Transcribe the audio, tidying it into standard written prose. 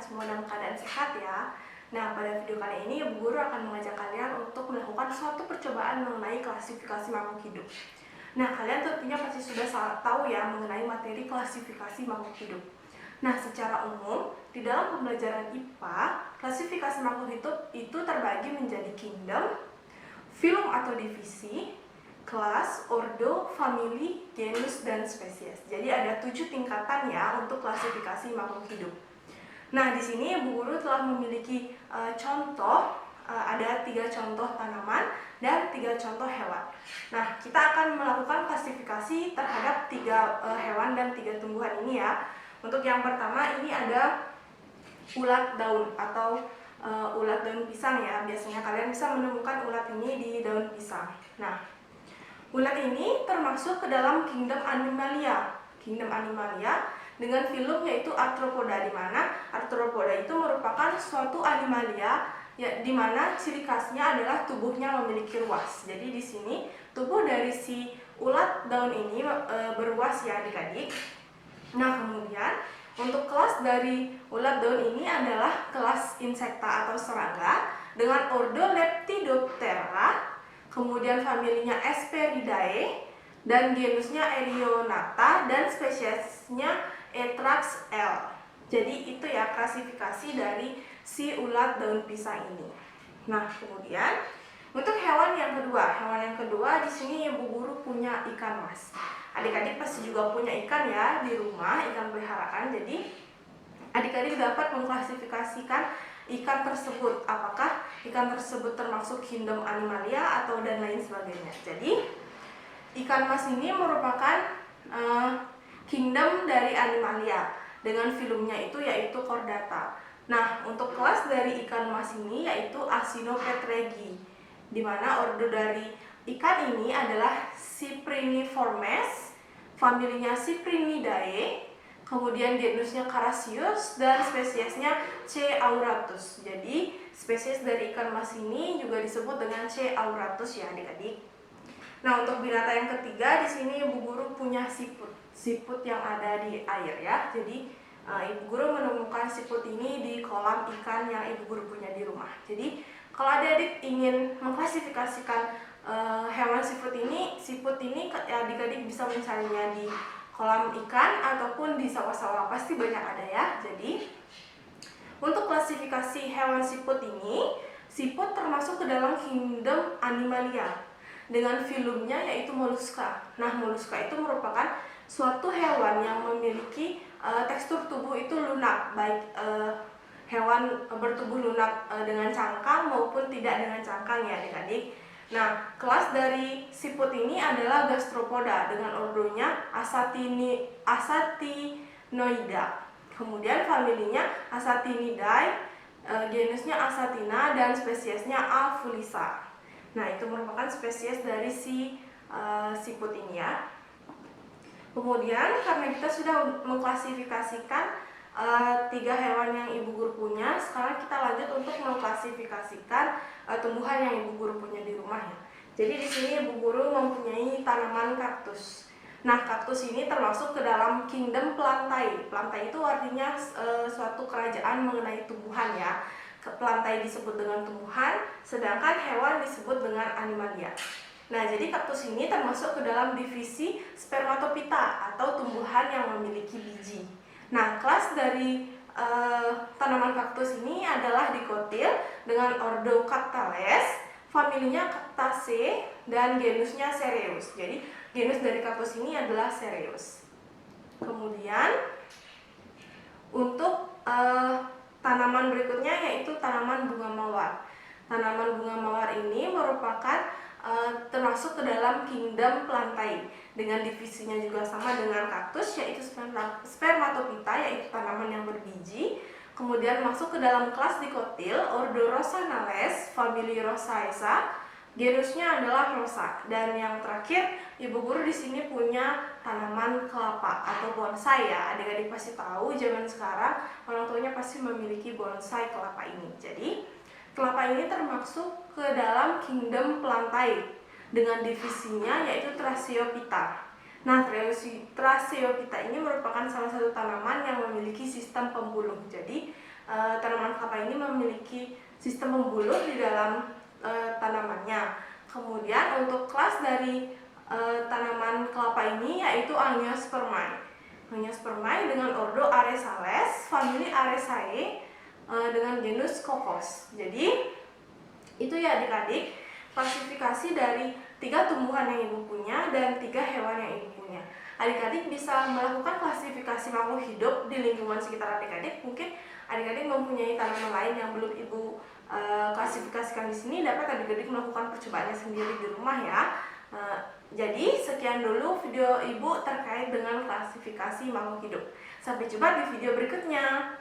semua dalam keadaan sehat ya. Nah, pada video kali ini Bu Guru akan mengajak kalian untuk melakukan suatu percobaan mengenai klasifikasi makhluk hidup. Nah, kalian tentunya pasti sudah tahu ya mengenai materi klasifikasi makhluk hidup. Nah, secara umum, di dalam pembelajaran IPA, klasifikasi makhluk hidup itu terbagi menjadi kingdom, filum atau divisi, kelas, ordo, famili, genus, dan spesies. Jadi ada 7 tingkatan ya untuk klasifikasi makhluk hidup. Nah, di sini Bu Guru telah memiliki contoh, ada 3 contoh tanaman dan 3 contoh hewan. Nah, kita akan melakukan klasifikasi terhadap 3 hewan dan 3 tumbuhan ini ya. Untuk yang pertama ini ada ulat daun atau ulat daun pisang ya. Biasanya kalian bisa menemukan ulat ini di daun pisang. Nah, ulat ini termasuk ke dalam kingdom Animalia. Kingdom Animalia dengan filum yaitu Arthropoda, di mana Arthropoda itu merupakan suatu animalia ya, di mana ciri khasnya adalah tubuhnya memiliki ruas. Jadi di sini tubuh dari si ulat daun ini beruas ya adik-adik. Nah, kemudian untuk kelas dari ulat daun ini adalah kelas Insecta atau serangga dengan ordo Lepidoptera, kemudian familinya Hesperidae, dan genusnya Erionata, dan spesiesnya Etrax L. Jadi itu ya klasifikasi dari si ulat daun pisang ini. Nah, kemudian untuk hewan yang kedua di sini Bu Guru punya ikan mas. Adik-adik pasti juga punya ikan ya di rumah, ikan peliharaan. Jadi adik-adik dapat mengklasifikasikan ikan tersebut, apakah ikan tersebut termasuk kingdom Animalia atau dan lain sebagainya. Jadi ikan mas ini merupakan kingdom dari Animalia dengan filumnya itu yaitu Chordata. Nah, untuk kelas dari ikan mas ini yaitu Acinopetregi, di mana ordo dari ikan ini adalah Cypriniformes, familinya Cyprinidae, kemudian genusnya Carassius, dan spesiesnya C. auratus. Jadi spesies dari ikan mas ini juga disebut dengan C. auratus ya adik-adik. Nah, untuk binatang yang ketiga di sini Ibu Guru punya siput. Siput yang ada di air ya. Jadi Ibu Guru menemukan siput ini di kolam ikan yang Ibu Guru punya di rumah. Jadi kalau adik-adik ingin mengklasifikasikan hewan siput ini adik-adik bisa mencarinya di kolam ikan ataupun di sawah-sawah, pasti banyak ada ya. Jadi untuk klasifikasi hewan siput ini, siput termasuk ke dalam kingdom Animalia dengan filumnya yaitu Mollusca. Nah, Mollusca itu merupakan suatu hewan yang memiliki tekstur tubuh itu lunak, baik hewan bertubuh lunak dengan cangkang maupun tidak dengan cangkang ya adik-adik. Nah, kelas dari siput ini adalah Gastropoda dengan ordonya Asatinoida. Kemudian familinya Asatinidae, genusnya Asatina, dan spesiesnya Avulisa. Nah, itu merupakan spesies dari si siput ini ya. Kemudian karena kita sudah mengklasifikasikan 3 hewan yang Ibu Guru punya, sekarang kita lanjut untuk mengklasifikasikan tumbuhan yang Ibu Guru punya di rumah ya. Jadi di sini Ibu Guru mempunyai tanaman kaktus. Nah, kaktus ini termasuk ke dalam kingdom Plantae. Plantae itu artinya suatu kerajaan mengenai tumbuhan ya. Plantae disebut dengan tumbuhan, sedangkan hewan disebut dengan Animalia. Nah, jadi kaktus ini termasuk ke dalam divisi Spermatophyta atau tumbuhan yang memiliki biji. Nah, kelas dari tanaman kaktus ini adalah dikotil dengan ordo Cactales, familinya Cactaceae, dan genusnya Cereus. Jadi genus dari kaktus ini adalah Cereus. Kemudian untuk tanaman berikutnya yaitu tanaman bunga mawar. Tanaman bunga mawar ini merupakan termasuk ke dalam kingdom Plantae dengan divisinya juga sama dengan kaktus yaitu Spermatophyta, yaitu tanaman yang berbiji. Kemudian masuk ke dalam kelas dikotil ordo Rosanales, famili Rosaceae, genusnya adalah Rosa. Dan yang terakhir Ibu Guru di sini punya tanaman kelapa atau bonsai ya. Adik-adik pasti tahu zaman sekarang orang tuanya pasti memiliki bonsai kelapa ini. Jadi kelapa ini termasuk ke dalam kingdom Plantae dengan divisinya yaitu Thraciophyta. Nah, Traceo ini merupakan salah satu tanaman yang memiliki sistem pembuluh. Jadi, tanaman kelapa ini memiliki sistem pembuluh di dalam tanamannya. Kemudian untuk kelas dari tanaman kelapa ini yaitu Angiospermae. Angiospermae dengan ordo Aresales, famili Aresae, dengan genus Cocos. Jadi, itu ya adik-adik, klasifikasi dari 3 tumbuhan yang ibu punya dan 3 hewan yang ibu punya. Adik-adik bisa melakukan klasifikasi makhluk hidup di lingkungan sekitar adik-adik. Mungkin adik-adik mempunyai tanaman lain yang belum ibu klasifikasikan di sini, dapat adik-adik melakukan percobaannya sendiri di rumah ya. Jadi sekian dulu video ibu terkait dengan klasifikasi makhluk hidup. Sampai jumpa di video berikutnya.